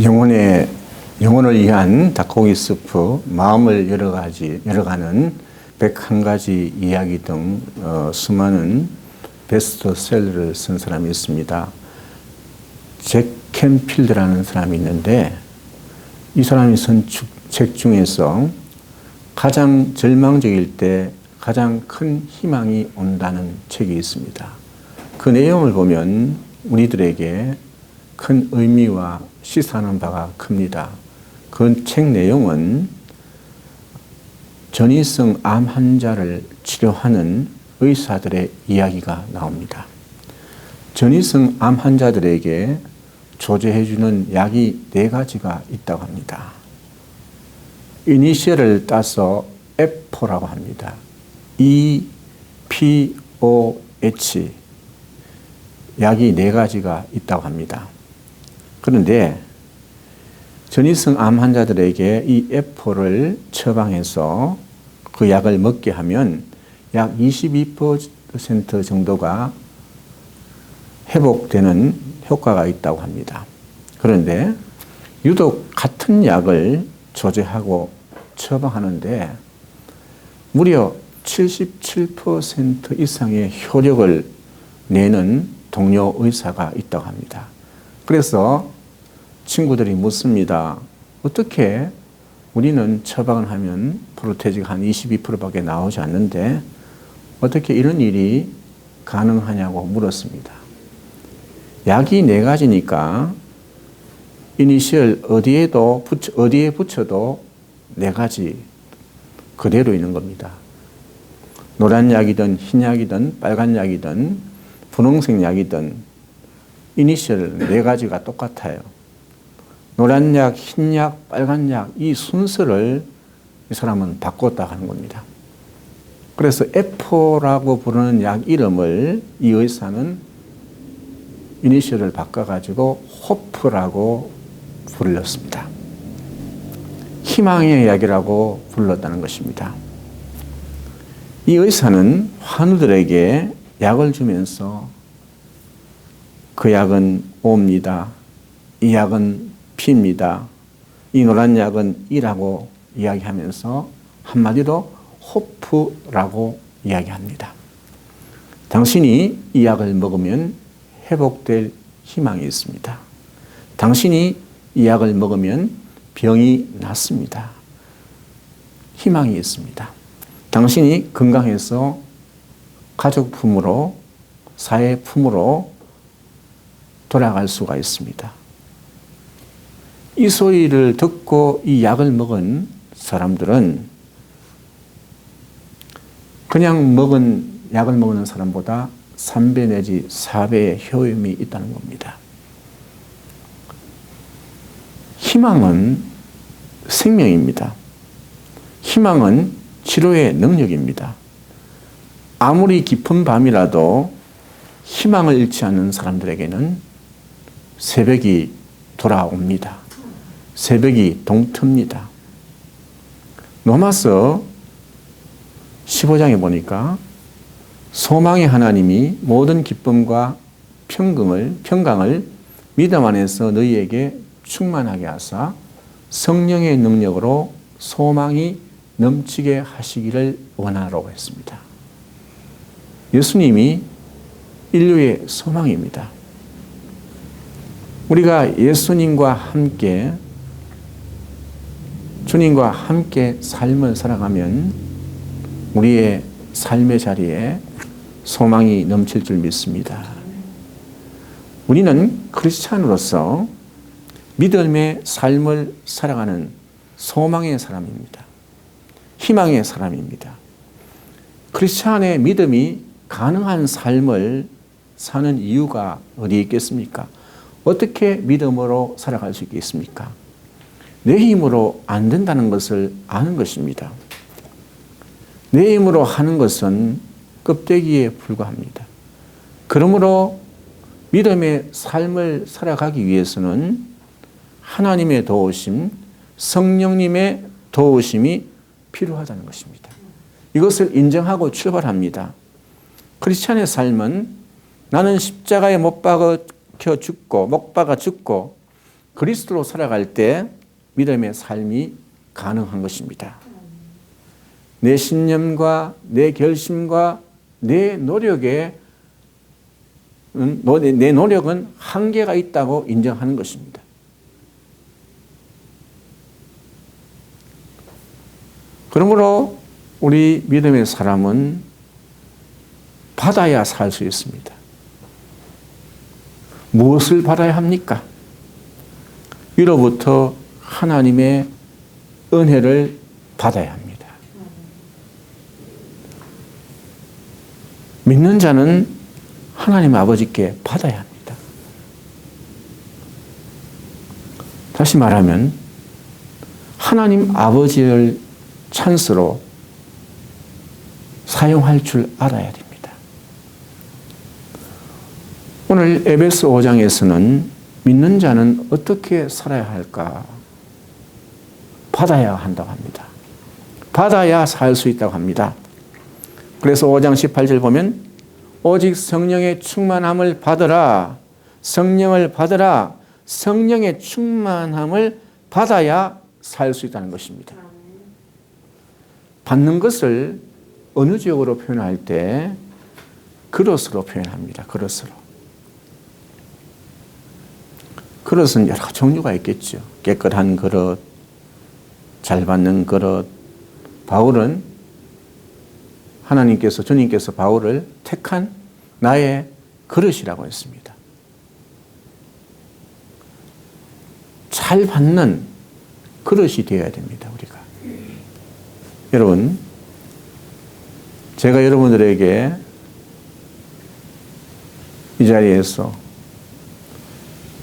영혼을 위한 닭고기 스프, 마음을 열어가는 101가지 이야기 등 수많은 베스트셀러를 쓴 사람이 있습니다. 잭 캔필드라는 사람이 있는데 이 사람이 쓴 책 중에서 가장 절망적일 때 가장 큰 희망이 온다는 책이 있습니다. 그 내용을 보면 우리들에게 큰 의미와 시사하는 바가 큽니다. 그 책 내용은 전이성 암 환자를 치료하는 의사들의 이야기가 나옵니다. 전이성 암 환자들에게 조제해주는 약이 4가지가 있다고 합니다. 이니셜을 따서 에포라고 합니다. EPOH 약이 4가지가 있다고 합니다. 그런데 전이성 암 환자들에게 이 에포를 처방해서 그 약을 먹게 하면 약 22% 정도가 회복되는 효과가 있다고 합니다. 그런데 유독 같은 약을 조제하고 처방하는데 무려 77% 이상의 효력을 내는 동료 의사가 있다고 합니다. 그래서 친구들이 묻습니다. 어떻게 우리는 처방을 하면 프로테지가 한 22%밖에 나오지 않는데 어떻게 이런 일이 가능하냐고 물었습니다. 약이 4가지니까 이니셜 어디에 붙여도 4가지 그대로 있는 겁니다. 노란 약이든 흰 약이든 빨간 약이든 분홍색 약이든 이니셜 4가지가 똑같아요. 노란 약, 흰 약, 빨간 약 이 순서를 이 사람은 바꿨다 하는 겁니다. 그래서 에포라고 부르는 약 이름을 이 의사는 이니셜을 바꿔가지고 호프라고 불렀습니다. 희망의 약이라고 불렀다는 것입니다. 이 의사는 환우들에게 약을 주면서 그 약은 O입니다. 이 약은 P입니다. 이 노란 약은 E라고 이야기하면서 한마디로 호프라고 이야기합니다. 당신이 이 약을 먹으면 회복될 희망이 있습니다. 당신이 이 약을 먹으면 병이 낫습니다. 희망이 있습니다. 당신이 건강해서 가족 품으로, 사회 품으로 돌아갈 수가 있습니다. 이 소리를 듣고 이 약을 먹은 사람들은 그냥 약을 먹는 사람보다 3배 내지 4배의 효험이 있다는 겁니다. 희망은 생명입니다. 희망은 치료의 능력입니다. 아무리 깊은 밤이라도 희망을 잃지 않는 사람들에게는 새벽이 돌아옵니다. 새벽이 동트입니다. 로마서 15장에 보니까 소망의 하나님이 모든 기쁨과 평강을 믿음 안에서 너희에게 충만하게 하사 성령의 능력으로 소망이 넘치게 하시기를 원하라고 했습니다. 예수님이 인류의 소망입니다. 우리가 예수님과 함께 주님과 함께 삶을 살아가면 우리의 삶의 자리에 소망이 넘칠 줄 믿습니다. 우리는 크리스찬으로서 믿음의 삶을 살아가는 소망의 사람입니다. 희망의 사람입니다. 크리스찬의 믿음이 가능한 삶을 사는 이유가 어디에 있겠습니까? 어떻게 믿음으로 살아갈 수 있겠습니까? 내 힘으로 안 된다는 것을 아는 것입니다. 내 힘으로 하는 것은 껍데기에 불과합니다. 그러므로 믿음의 삶을 살아가기 위해서는 하나님의 도우심, 성령님의 도우심이 필요하다는 것입니다. 이것을 인정하고 출발합니다. 크리스찬의 삶은 나는 십자가에 못 박혀 죽고 그리스도로 살아갈 때 믿음의 삶이 가능한 것입니다. 내 신념과 내 결심과 내 노력은 한계가 있다고 인정하는 것입니다. 그러므로 우리 믿음의 사람은 받아야 살 수 있습니다. 무엇을 받아야 합니까? 위로부터 하나님의 은혜를 받아야 합니다. 믿는 자는 하나님 아버지께 받아야 합니다. 다시 말하면 하나님 아버지를 찬스로 사용할 줄 알아야 됩니다. 오늘 에베소 5장에서는 믿는 자는 어떻게 살아야 할까? 받아야 한다고 합니다. 받아야 살 수 있다고 합니다. 그래서 5장 18절 보면 오직 성령의 충만함을 받으라. 성령을 받으라. 성령의 충만함을 받아야 살 수 있다는 것입니다. 받는 것을 어느 지역으로 표현할 때 그릇으로 표현합니다. 그릇으로. 그릇은 여러 종류가 있겠죠. 깨끗한 그릇, 잘 받는 그릇. 바울은 하나님께서, 주님께서 바울을 택한 나의 그릇이라고 했습니다. 잘 받는 그릇이 되어야 됩니다, 우리가. 여러분, 제가 여러분들에게 이 자리에서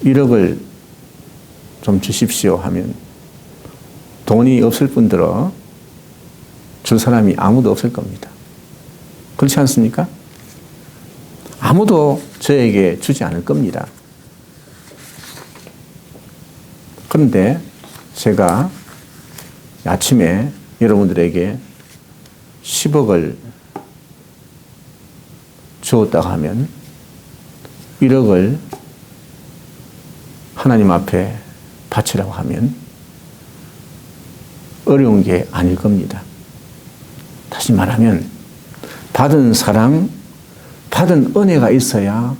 1억을 좀 주십시오 하면 돈이 없을 뿐더러 줄 사람이 아무도 없을 겁니다. 그렇지 않습니까? 아무도 저에게 주지 않을 겁니다. 그런데 제가 아침에 여러분들에게 10억을 주었다고 하면 1억을 하나님 앞에 바치라고 하면 어려운 게 아닐 겁니다. 다시 말하면 받은 사랑, 받은 은혜가 있어야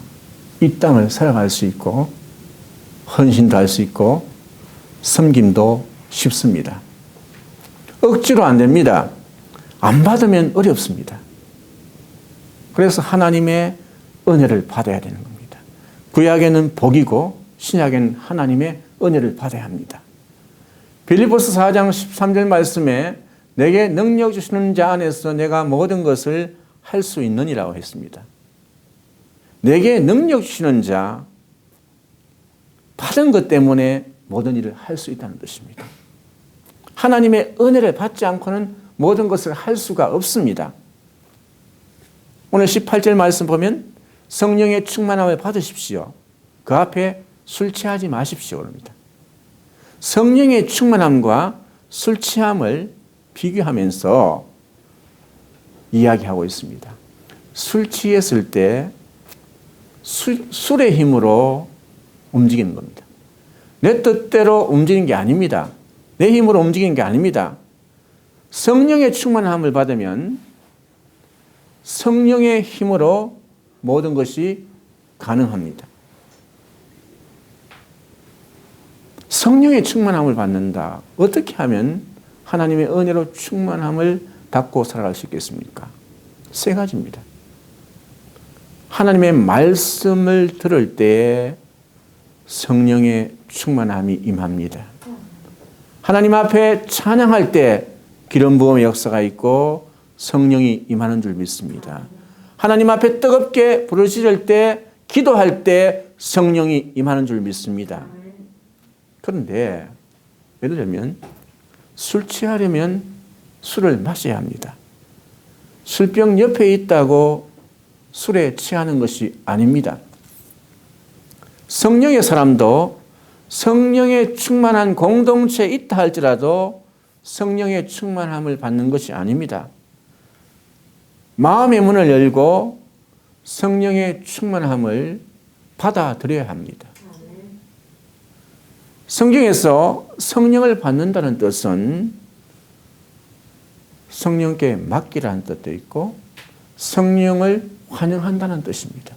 이 땅을 살아갈 수 있고 헌신도 할 수 있고 섬김도 쉽습니다. 억지로 안 됩니다. 안 받으면 어렵습니다. 그래서 하나님의 은혜를 받아야 되는 겁니다. 구약에는 복이고 신약에는 하나님의 은혜를 받아야 합니다. 빌립보서 4장 13절 말씀에 내게 능력 주시는 자 안에서 내가 모든 것을 할 수 있느니라고 했습니다. 내게 능력 주시는 자, 받은 것 때문에 모든 일을 할 수 있다는 뜻입니다. 하나님의 은혜를 받지 않고는 모든 것을 할 수가 없습니다. 오늘 18절 말씀 보면 성령의 충만함을 받으십시오. 그 앞에 술 취하지 마십시오. 그럽니다. 성령의 충만함과 술 취함을 비교하면서 이야기하고 있습니다. 술 취했을 때 술의 힘으로 움직이는 겁니다. 내 뜻대로 움직이는 게 아닙니다. 내 힘으로 움직이는 게 아닙니다. 성령의 충만함을 받으면 성령의 힘으로 모든 것이 가능합니다. 성령의 충만함을 받는다. 어떻게 하면 하나님의 은혜로 충만함을 받고 살아갈 수 있겠습니까? 세 가지입니다. 하나님의 말씀을 들을 때 성령의 충만함이 임합니다. 하나님 앞에 찬양할 때 기름 부음의 역사가 있고 성령이 임하는 줄 믿습니다. 하나님 앞에 뜨겁게 부르짖을 때, 기도할 때 성령이 임하는 줄 믿습니다. 그런데 예를 들면 술 취하려면 술을 마셔야 합니다. 술병 옆에 있다고 술에 취하는 것이 아닙니다. 성령의 사람도 성령의 충만한 공동체에 있다 할지라도 성령의 충만함을 받는 것이 아닙니다. 마음의 문을 열고 성령의 충만함을 받아들여야 합니다. 성경에서 성령을 받는다는 뜻은 성령께 맡기라는 뜻도 있고 성령을 환영한다는 뜻입니다.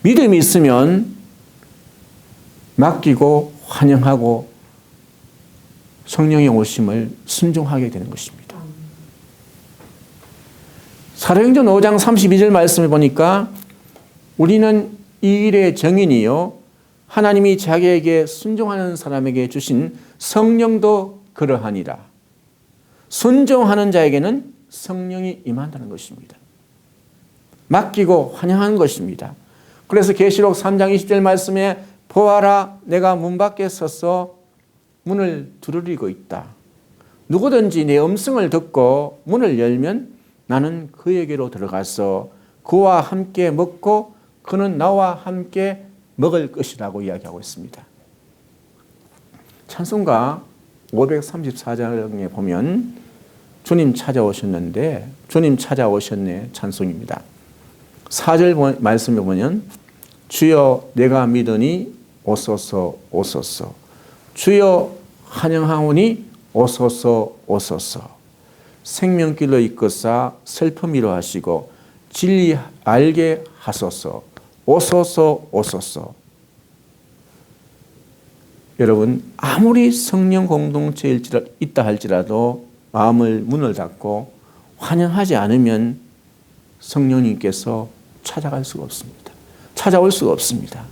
믿음이 있으면 맡기고 환영하고 성령의 오심을 순종하게 되는 것입니다. 사도행전 5장 32절 말씀을 보니까 우리는 이 일의 정인이요 하나님이 자기에게 순종하는 사람에게 주신 성령도 그러하니라. 순종하는 자에게는 성령이 임한다는 것입니다. 맡기고 환영하는 것입니다. 그래서 계시록 3장 20절 말씀에 보아라 내가 문 밖에 서서 문을 두드리고 있다. 누구든지 내 음성을 듣고 문을 열면 나는 그에게로 들어가서 그와 함께 먹고 그는 나와 함께 먹을 것이라고 이야기하고 있습니다. 찬송가 534장에 보면 주님 찾아오셨는데 주님 찾아오셨네 찬송입니다. 4절 말씀에 보면 주여 내가 믿으니 오소서 오소서 주여 환영하오니 오소서 오소서 생명길로 이끄사 슬픔이로 하시고 진리 알게 하소서 오소서 오소서. 여러분 아무리 성령 공동체에 있다 할지라도 마음을 문을 닫고 환영하지 않으면 성령님께서 찾아갈 수가 없습니다. 찾아올 수가 없습니다.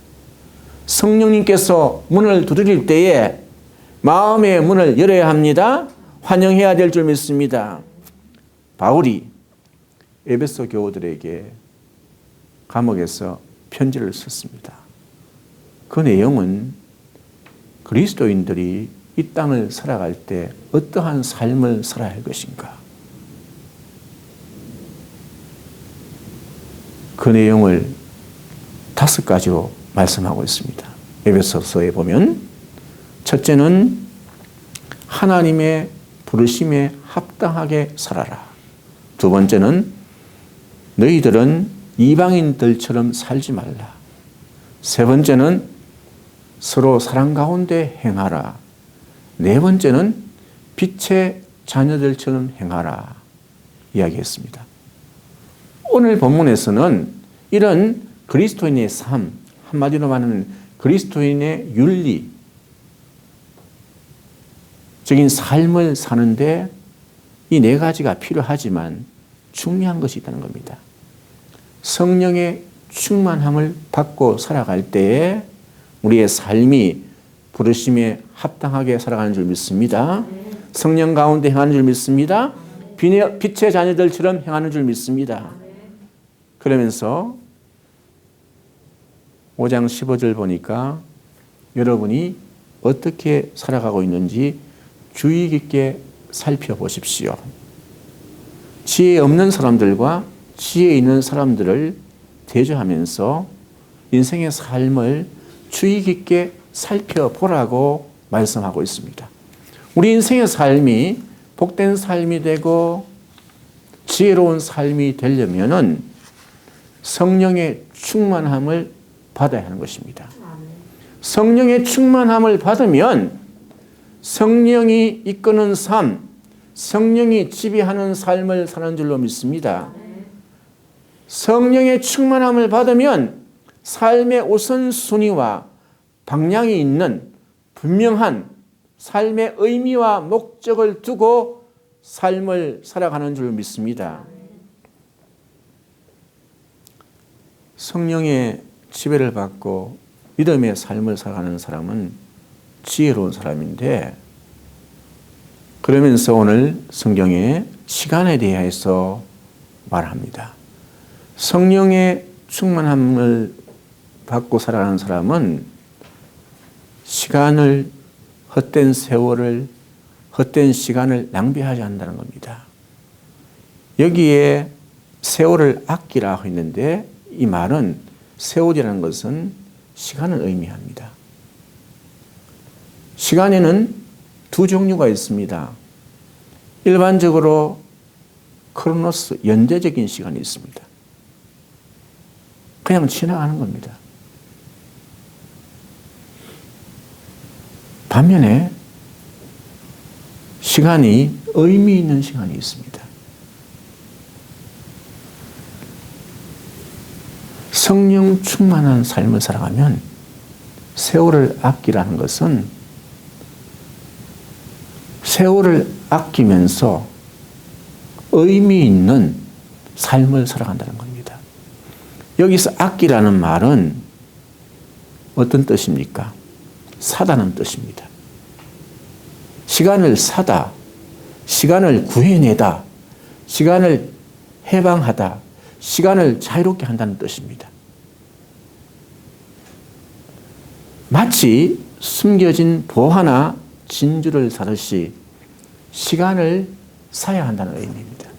성령님께서 문을 두드릴 때에 마음의 문을 열어야 합니다. 환영해야 될 줄 믿습니다. 바울이 에베소 교우들에게 감옥에서 편지를 썼습니다. 그 내용은 그리스도인들이 이 땅을 살아갈 때 어떠한 삶을 살아야 할 것인가. 그 내용을 5가지로 말씀하고 있습니다. 에베소서에 보면 첫째는 하나님의 부르심에 합당하게 살아라. 두 번째는 너희들은 이방인들처럼 살지 말라. 세 번째는 서로 사랑 가운데 행하라. 네 번째는 빛의 자녀들처럼 행하라. 이야기했습니다. 오늘 본문에서는 이런 그리스도인의 삶, 한마디로 말하면 그리스도인의 윤리, 적인 삶을 사는데 이 4가지가 필요하지만 중요한 것이 있다는 겁니다. 성령의 충만함을 받고 살아갈 때에 우리의 삶이 부르심에 합당하게 살아가는 줄 믿습니다. 성령 가운데 행하는 줄 믿습니다. 빛의 자녀들처럼 행하는 줄 믿습니다. 그러면서 5장 15절 보니까 여러분이 어떻게 살아가고 있는지 주의 깊게 살펴보십시오. 지혜 없는 사람들과 지혜 있는 사람들을 대조하면서 인생의 삶을 주의 깊게 살펴보라고 말씀하고 있습니다. 우리 인생의 삶이 복된 삶이 되고 지혜로운 삶이 되려면은 성령의 충만함을 받아야 하는 것입니다. 성령의 충만함을 받으면 성령이 이끄는 삶, 성령이 지배하는 삶을 사는 줄로 믿습니다. 성령의 충만함을 받으면 삶의 우선순위와 방향이 있는 분명한 삶의 의미와 목적을 두고 삶을 살아가는 줄 믿습니다. 성령의 지배를 받고 믿음의 삶을 살아가는 사람은 지혜로운 사람인데, 그러면서 오늘 성경에 시간에 대해서 말합니다. 성령의 충만함을 받고 살아가는 사람은 시간을, 헛된 세월을, 헛된 시간을 낭비하지 않는다는 겁니다. 여기에 세월을 아끼라 했는데 이 말은 세월이라는 것은 시간을 의미합니다. 시간에는 2 종류가 있습니다. 일반적으로 크로노스, 연대적인 시간이 있습니다. 그냥 지나가는 겁니다. 반면에 시간이 의미 있는 시간이 있습니다. 성령 충만한 삶을 살아가면 세월을 아끼라는 것은 세월을 아끼면서 의미 있는 삶을 살아간다는 겁니다. 여기서 아끼라는 말은 어떤 뜻입니까? 사다는 뜻입니다. 시간을 사다, 시간을 구해내다, 시간을 해방하다, 시간을 자유롭게 한다는 뜻입니다. 마치 숨겨진 보화나 진주를 사듯이 시간을 사야 한다는 의미입니다.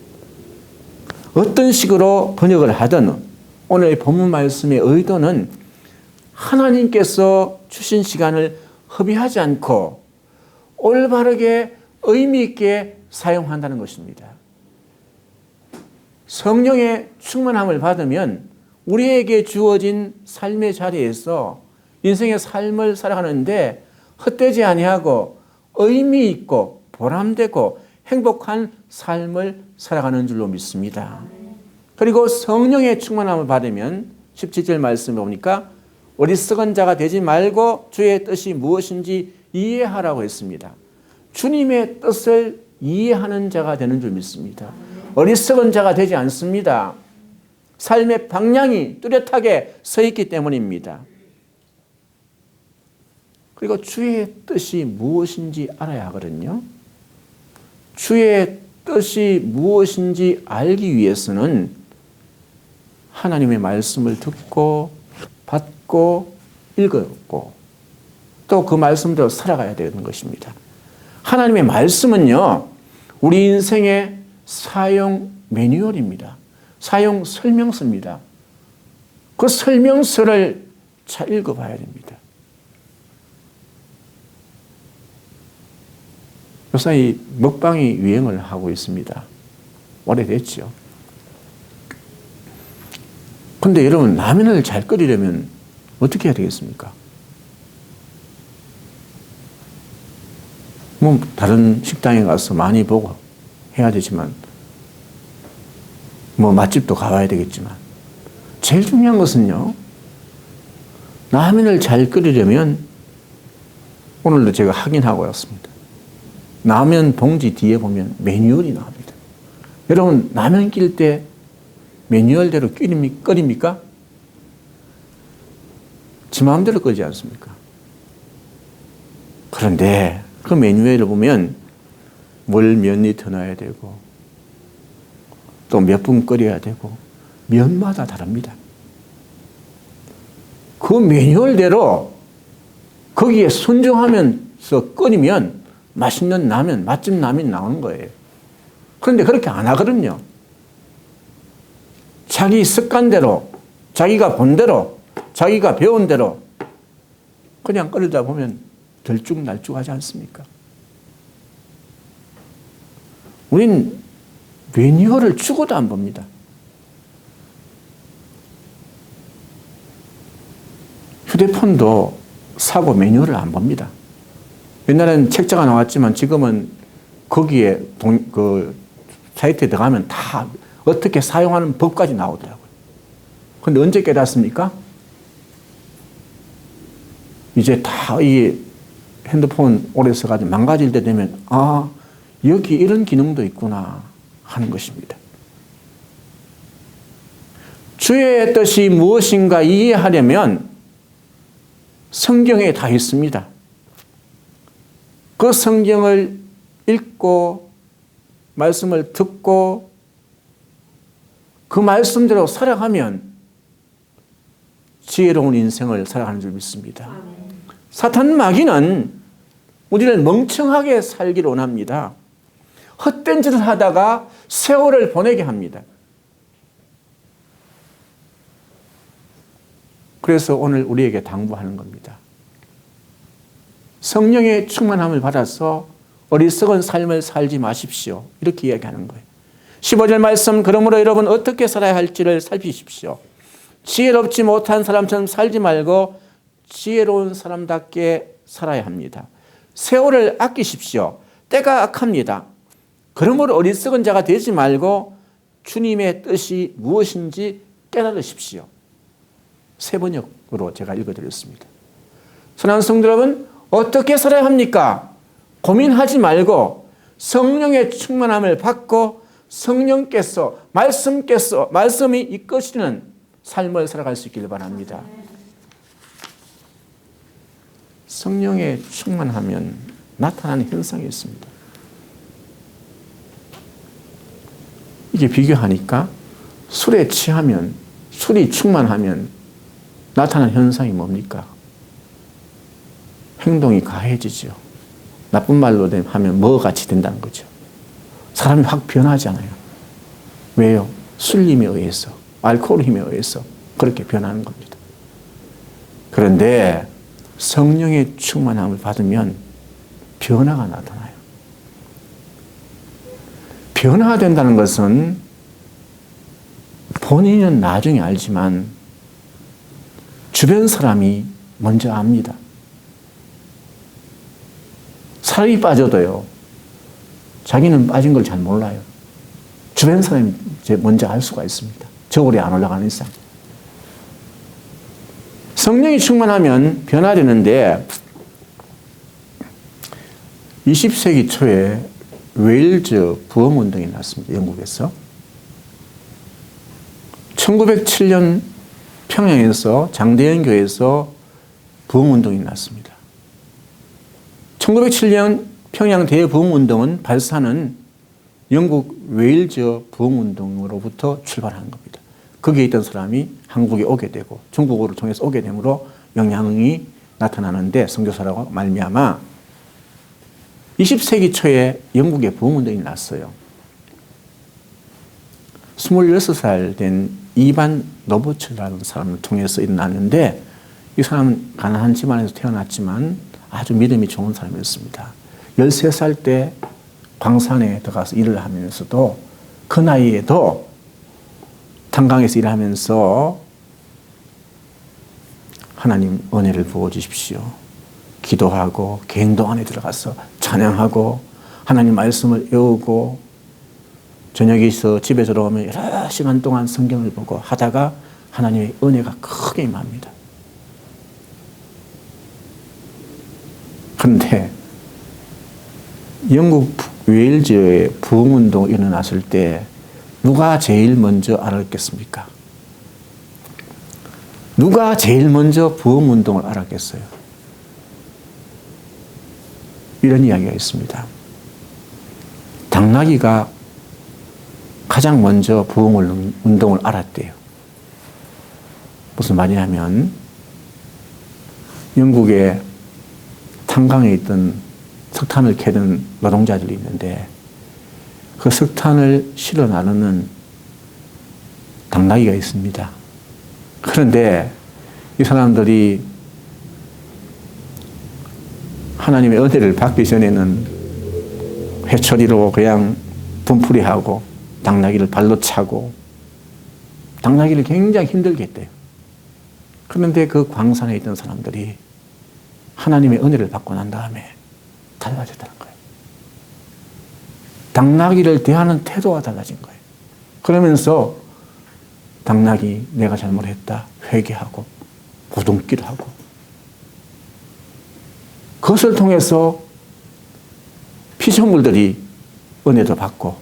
어떤 식으로 번역을 하든 오늘 본문 말씀의 의도는 하나님께서 주신 시간을 허비하지 않고 올바르게 의미 있게 사용한다는 것입니다. 성령의 충만함을 받으면 우리에게 주어진 삶의 자리에서 인생의 삶을 살아가는데 헛되지 아니하고 의미 있고 보람되고 행복한 삶을 살아가는 줄로 믿습니다. 그리고 성령의 충만함을 받으면 17절 말씀에 보니까 어리석은 자가 되지 말고 주의 뜻이 무엇인지 이해하라고 했습니다. 주님의 뜻을 이해하는 자가 되는 줄 믿습니다. 어리석은 자가 되지 않습니다. 삶의 방향이 뚜렷하게 서 있기 때문입니다. 그리고 주의 뜻이 무엇인지 알아야 하거든요. 주의 뜻이 무엇인지 알기 위해서는 하나님의 말씀을 듣고 받고 읽었고 또 그 말씀대로 살아가야 되는 것입니다. 하나님의 말씀은요, 우리 인생의 사용 매뉴얼입니다. 사용 설명서입니다. 그 설명서를 잘 읽어봐야 됩니다. 요새 먹방이 유행을 하고 있습니다. 오래됐죠. 근데 여러분, 라면을 잘 끓이려면 어떻게 해야 되겠습니까? 뭐 다른 식당에 가서 많이 보고 해야 되지만 뭐 맛집도 가봐야 되겠지만 제일 중요한 것은요, 라면을 잘 끓이려면 오늘도 제가 확인하고 왔습니다. 라면 봉지 뒤에 보면 매뉴얼이 나옵니다. 여러분, 라면 끓일 때 매뉴얼대로 끓입니까? 지 마음대로 끓지 않습니까? 그런데 그 매뉴얼을 보면 물 몇 리터 넣어야 되고 또 몇 분 끓여야 되고 면마다 다릅니다. 그 매뉴얼대로 거기에 순종하면서 끓이면 맛있는 라면, 맛집 라면이 나오는 거예요. 그런데 그렇게 안 하거든요. 자기 습관대로, 자기가 본 대로, 자기가 배운 대로 그냥 끓이다 보면 들쭉날쭉하지 않습니까? 우린 매뉴얼을 주고도 안 봅니다. 휴대폰도 사고 매뉴얼을 안 봅니다. 옛날에는 책자가 나왔지만 지금은 거기에 그 사이트에 들어가면 다 어떻게 사용하는 법까지 나오더라고요. 그런데 언제 깨닫습니까? 이제 다 이 핸드폰 오래 써가지고 망가질 때 되면 아, 여기 이런 기능도 있구나 하는 것입니다. 주의 뜻이 무엇인가 이해하려면 성경에 다 있습니다. 그 성경을 읽고 말씀을 듣고 그 말씀대로 살아가면 지혜로운 인생을 살아가는 줄 믿습니다. 사탄 마귀는 우리를 멍청하게 살기를 원합니다. 헛된 짓을 하다가 세월을 보내게 합니다. 그래서 오늘 우리에게 당부하는 겁니다. 성령의 충만함을 받아서 어리석은 삶을 살지 마십시오. 이렇게 이야기하는 거예요. 15절 말씀, 그러므로 여러분 어떻게 살아야 할지를 살피십시오. 지혜롭지 못한 사람처럼 살지 말고 지혜로운 사람답게 살아야 합니다. 세월을 아끼십시오. 때가 악합니다. 그러므로 어리석은 자가 되지 말고 주님의 뜻이 무엇인지 깨달으십시오. 세 번역으로 제가 읽어드렸습니다. 사랑하는 성도 여러분, 어떻게 살아야 합니까? 고민하지 말고 성령의 충만함을 받고 성령께서 말씀이 이끄시는 삶을 살아갈 수 있기를 바랍니다. 성령에 충만하면 나타나는 현상이 있습니다. 이게 비교하니까 술에 취하면, 술이 충만하면 나타나는 현상이 뭡니까? 행동이 가해지죠. 나쁜 말로 하면 뭐같이 된다는 거죠. 사람이 확 변하잖아요. 왜요? 술림에 의해서, 알코올 힘에 의해서 그렇게 변하는 겁니다. 그런데 성령의 충만함을 받으면 변화가 나타나요. 변화가 된다는 것은 본인은 나중에 알지만 주변 사람이 먼저 압니다. 살이 빠져도요, 자기는 빠진 걸 잘 몰라요. 주변 사람이 먼저 알 수가 있습니다. 저울이 안 올라가는 이상. 성령이 충만하면 변화되는데 20세기 초에 웨일즈 부흥운동이 났습니다. 영국에서. 1907년 평양에서 장대현 교회에서 부흥운동이 났습니다. 1907년 평양 대부흥운동은 발사는 영국 웨일즈 부흥운동으로부터 출발한 겁니다. 거기에 있던 사람이 한국에 오게 되고 중국어를 통해서 오게 되므로 영향이 나타나는데 선교사라고 말미암아 20세기 초에 영국에 부흥운동이 났어요. 26살 된 이반 노버츠라는 사람을 통해서 일어났는데 이 사람은 가난한 집안에서 태어났지만 아주 믿음이 좋은 사람이었습니다. 13살 때 광산에 들어가서 일을 하면서도 그 나이에도 탄광에서 일하면서 하나님 은혜를 부어주십시오. 기도하고 개인도 안에 들어가서 찬양하고 하나님 말씀을 외우고 저녁에서 집에 들어오면 여러 시간 동안 성경을 보고 하다가 하나님의 은혜가 크게 임합니다. 그런데 영국 웨일즈의 부흥운동이 일어났을 때 누가 제일 먼저 알았겠습니까? 누가 제일 먼저 부흥운동을 알았겠어요? 이런 이야기가 있습니다. 당나귀가 가장 먼저 부흥운동을 알았대요. 무슨 말이냐면 영국의 탄광에 있던 석탄을 캐던 노동자들이 있는데 그 석탄을 실어 나르는 당나귀가 있습니다. 그런데 이 사람들이 하나님의 은혜를 받기 전에는 회초리로 그냥 분풀이하고 당나귀를 발로 차고 당나귀를 굉장히 힘들게 했대요. 그런데 그 광산에 있던 사람들이 하나님의 은혜를 받고 난 다음에 달라졌다는 거예요. 당나귀를 대하는 태도가 달라진 거예요. 그러면서 당나귀 내가 잘못했다 회개하고 부둥기를 하고 그것을 통해서 피조물들이 은혜도 받고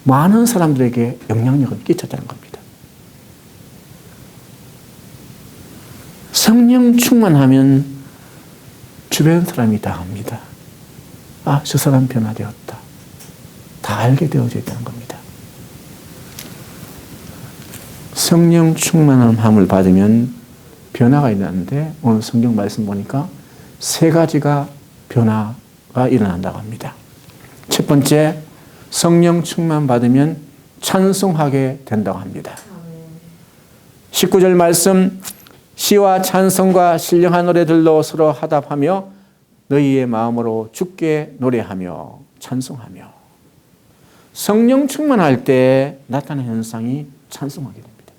많은 사람들에게 영향력을 끼쳤다는 겁니다. 성령 충만하면 주변 사람이 다 압니다. 아, 저 사람 변화되었다. 다 알게 되어져 있다는 겁니다. 성령 충만함을 받으면 변화가 일어나는데 오늘 성경 말씀 보니까 세 가지가 변화가 일어난다고 합니다. 첫 번째, 성령 충만 받으면 찬송하게 된다고 합니다. 19절 말씀, 시와 찬송과 신령한 노래들로 서로 화답하며 너희의 마음으로 주께 노래하며 찬송하며. 성령 충만할 때 나타나는 현상이 찬송하게 됩니다.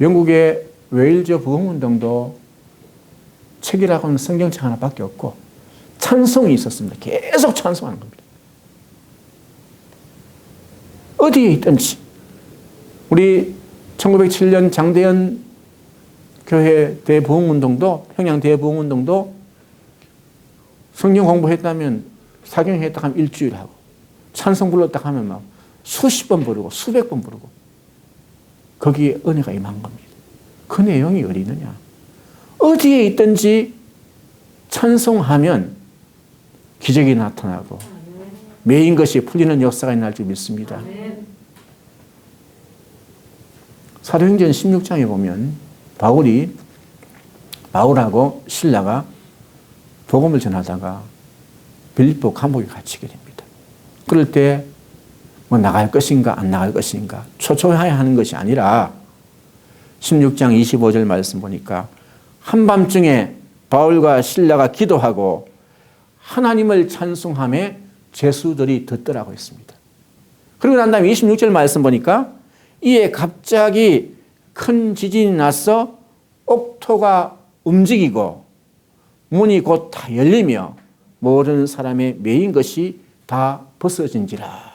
영국의 웨일즈 부흥운동도 책이라고 하면 성경책 하나밖에 없고 찬송이 있었습니다. 계속 찬송하는 겁니다. 어디에 있든지 우리 1907년 장대현 교회 대부흥운동도 평양 대부흥운동도 성경 공부했다면 사경했다 하면 일주일 하고 찬송 불렀다 하면 막 수십 번 부르고 수백 번 부르고 거기에 은혜가 임한 겁니다. 그 내용이 어디느냐? 어디에 있든지 찬송하면 기적이 나타나고 매인 것이 풀리는 역사가 일어날 줄 믿습니다. 사도행전 16장에 보면 바울하고 실라가 복음을 전하다가 빌립보 감옥에 갇히게 됩니다. 그럴 때 뭐 나갈 것인가 안 나갈 것인가 초초해야 하는 것이 아니라 16장 25절 말씀 보니까 한밤중에 바울과 실라가 기도하고 하나님을 찬송하며 죄수들이 듣더라고 했습니다. 그리고 난 다음에 26절 말씀 보니까 이에 갑자기 큰 지진이 나서 옥토가 움직이고 문이 곧 다 열리며 모든 사람의 매인 것이 다 벗어진지라.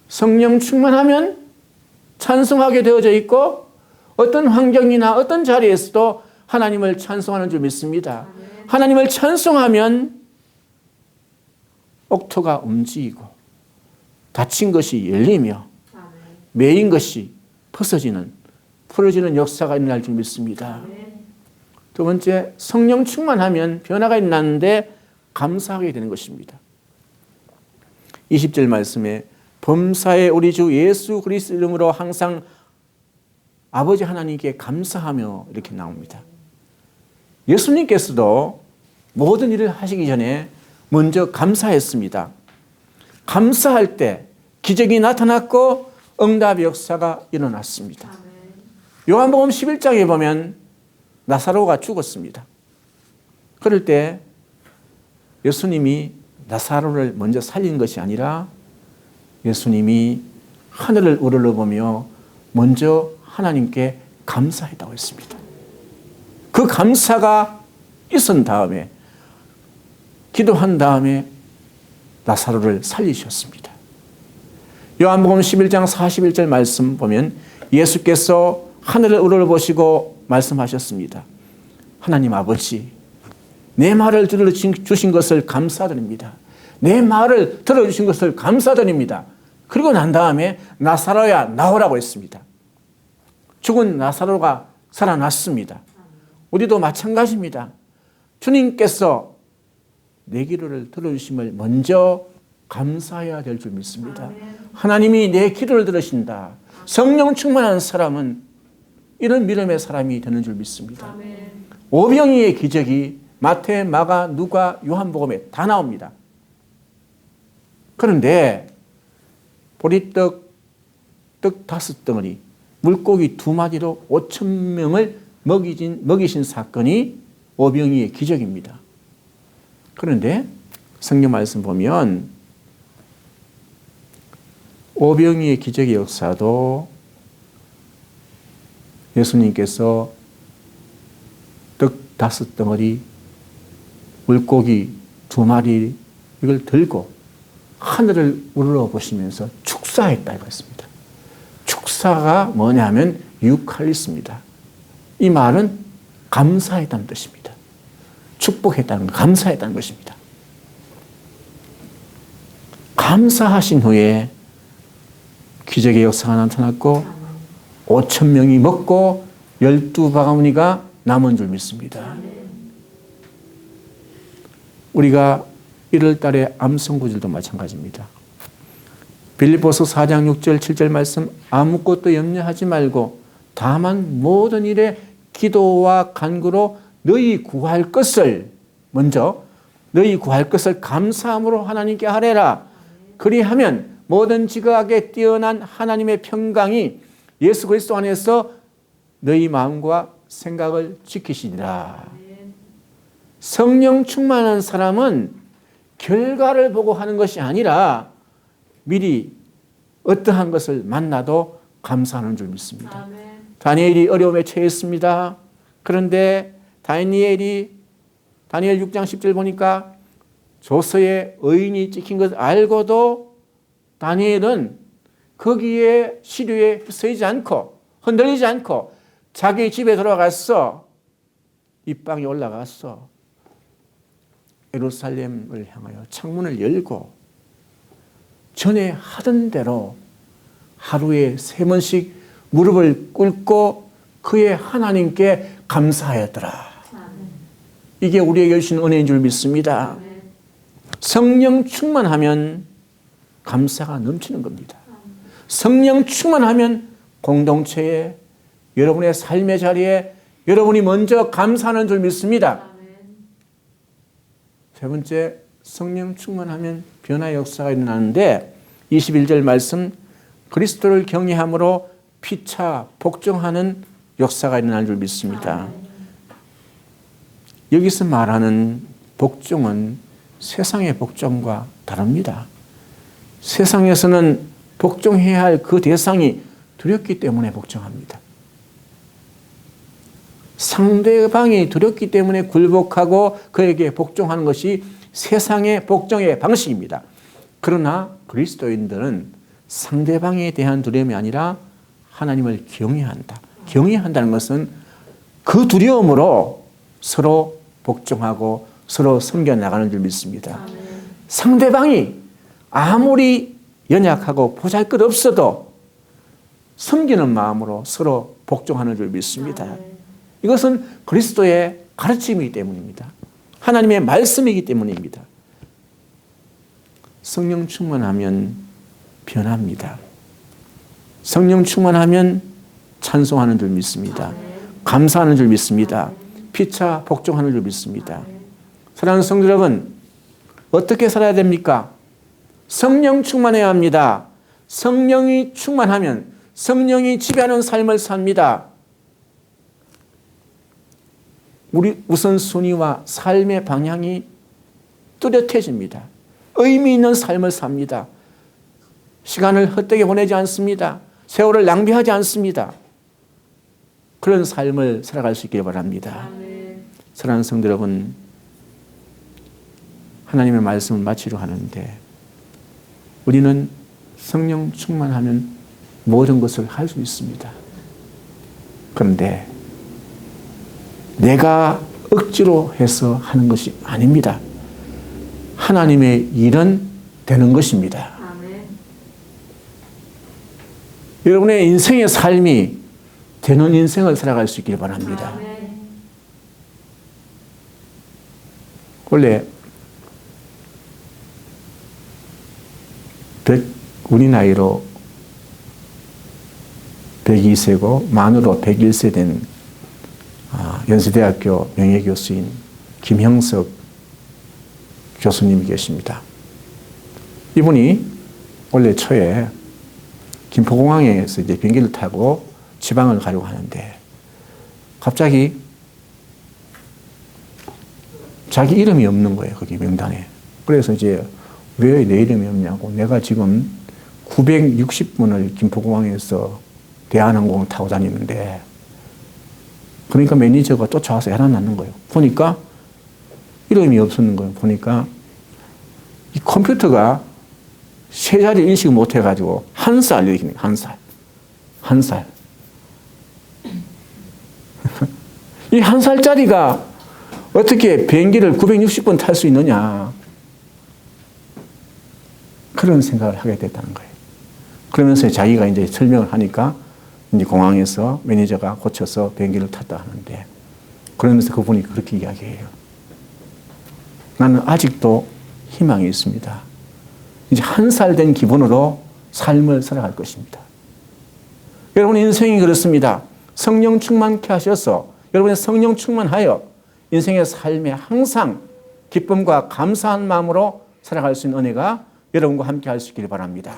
성령 충만하면 찬송하게 되어져 있고 어떤 환경이나 어떤 자리에서도 하나님을 찬송하는 줄 믿습니다. 하나님을 찬송하면 옥토가 움직이고 닫힌 것이 열리며 매인 것이 풀어지는 역사가 일어날 줄 믿습니다. 두 번째, 성령 충만하면 변화가 일어나는데 감사하게 되는 것입니다. 20절 말씀에 범사에 우리 주 예수 그리스도 이름으로 항상 아버지 하나님께 감사하며 이렇게 나옵니다. 예수님께서도 모든 일을 하시기 전에 먼저 감사했습니다. 감사할 때 기적이 나타났고 응답의 역사가 일어났습니다. 요한복음 11장에 보면 나사로가 죽었습니다. 그럴 때 예수님이 나사로를 먼저 살린 것이 아니라 예수님이 하늘을 우러러보며 먼저 하나님께 감사했다고 했습니다. 그 감사가 있은 다음에 기도한 다음에 나사로를 살리셨습니다. 요한복음 11장 41절 말씀 보면 예수께서 하늘을 우러러보시고 말씀하셨습니다. 하나님 아버지, 내 말을 들어주신 것을 감사드립니다. 내 말을 들어주신 것을 감사드립니다. 그리고 난 다음에 나사로야 나오라고 했습니다. 죽은 나사로가 살아났습니다. 우리도 마찬가지입니다. 주님께서 내 기도를 들어주심을 먼저 감사해야 될 줄 믿습니다. 하나님이 내 기도를 들으신다. 성령 충만한 사람은 이런 믿음의 사람이 되는 줄 믿습니다. 오병이의 기적이 마태, 마가, 누가, 요한복음에 다 나옵니다. 그런데 보리떡 5덩어리, 물고기 2마리로 5,000명을 먹이신 사건이 오병이의 기적입니다. 그런데 성경 말씀 보면 오병이의 기적의 역사도 예수님께서 떡 5덩어리, 물고기 2마리 이걸 들고 하늘을 우러러보시면서 축사했다고 했습니다. 축사가 뭐냐면 유칼리스입니다. 이 말은 감사했다는 뜻입니다. 축복했다는 것, 감사했다는 것입니다. 감사하신 후에 기적의 역사가 나타났고 5,000명이 먹고 12바구니가 남은 줄 믿습니다. 우리가 1월 달에 암송구절도 마찬가지입니다. 빌립보서 4장 6절 7절 말씀 아무것도 염려하지 말고 다만 모든 일에 기도와 간구로 너희 구할 것을 먼저 너희 구할 것을 감사함으로 하나님께 하래라. 그리하면 모든 지각에 뛰어난 하나님의 평강이 예수 그리스도 안에서 너희 마음과 생각을 지키시니라. 성령 충만한 사람은 결과를 보고 하는 것이 아니라 미리 어떠한 것을 만나도 감사하는 줄 믿습니다. 다니엘이 어려움에 처했습니다. 그런데 다니엘이 다니엘 6장 10절 보니까 조서에 의인이 찍힌 것 알고도 다니엘은 거기에 시류에 휩쓸리지 않고 흔들리지 않고 자기 집에 들어갔어. 입방에 올라갔어. 예루살렘을 향하여 창문을 열고 전에 하던 대로 하루에 3번씩 무릎을 꿇고 그의 하나님께 감사하였더라. 이게 우리에게 주신 은혜인 줄 믿습니다. 성령 충만하면 감사가 넘치는 겁니다. 성령 충만하면 공동체에 여러분의 삶의 자리에 여러분이 먼저 감사하는 줄 믿습니다. 세 번째, 성령 충만하면 변화의 역사가 일어나는데 21절 말씀 그리스도를 경외함으로 피차 복종하는 역사가 일어나는 줄 믿습니다. 여기서 말하는 복종은 세상의 복종과 다릅니다. 세상에서는 복종해야 할 그 대상이 두렵기 때문에 복종합니다. 상대방이 두렵기 때문에 굴복하고 그에게 복종하는 것이 세상의 복종의 방식입니다. 그러나 그리스도인들은 상대방에 대한 두려움이 아니라 하나님을 경외한다. 경외한다는 것은 그 두려움으로 서로 복종하고 서로 섬겨나가는 줄 믿습니다. 상대방이 아무리 연약하고 보잘것없어도 섬기는 마음으로 서로 복종하는 줄 믿습니다. 이것은 그리스도의 가르침이기 때문입니다. 하나님의 말씀이기 때문입니다. 성령 충만하면 변합니다. 성령 충만하면 찬송하는 줄 믿습니다. 감사하는 줄 믿습니다. 피차 복종하는 줄 믿습니다. 사랑하는 성도 여러분, 어떻게 살아야 됩니까? 성령 충만해야 합니다. 성령이 충만하면 성령이 지배하는 삶을 삽니다. 우리 우선순위와 삶의 방향이 뚜렷해집니다. 의미 있는 삶을 삽니다. 시간을 헛되게 보내지 않습니다. 세월을 낭비하지 않습니다. 그런 삶을 살아갈 수 있기를 바랍니다. 사랑하는 성도 여러분, 하나님의 말씀을 마치려 하는데 우리는 성령 충만하면 모든 것을 할 수 있습니다. 그런데 내가 억지로 해서 하는 것이 아닙니다. 하나님의 일은 되는 것입니다. 아멘. 여러분의 인생의 삶이 되는 인생을 살아갈 수 있기를 바랍니다. 아멘. 원래 우리 나이로 102세고 만으로 101세 된 연세대학교 명예교수인 김형석 교수님이 계십니다. 이분이 원래 초에 김포공항에서 이제 비행기를 타고 지방을 가려고 하는데 갑자기 자기 이름이 없는 거예요. 거기 명단에. 그래서 이제 왜 내 이름이 없냐고. 내가 지금 960분을 김포공항에서 대한항공을 타고 다니는데 그러니까 매니저가 쫓아와서 해놨는 거예요. 보니까 이름이 없었는 거예요. 보니까 이 컴퓨터가 세 자리 인식을 못 해가지고 한 살 이렇게 한 살. 이 한 살짜리가 어떻게 비행기를 960번 탈 수 있느냐. 그런 생각을 하게 됐다는 거예요. 그러면서 자기가 이제 설명을 하니까 이제 공항에서 매니저가 고쳐서 비행기를 탔다 하는데 그러면서 그분이 그렇게 이야기해요. 나는 아직도 희망이 있습니다. 이제 한 살 된 기분으로 삶을 살아갈 것입니다. 여러분 인생이 그렇습니다. 성령 충만케 하셔서 여러분의 성령 충만하여 인생의 삶에 항상 기쁨과 감사한 마음으로 살아갈 수 있는 은혜가 여러분과 함께 할 수 있기를 바랍니다.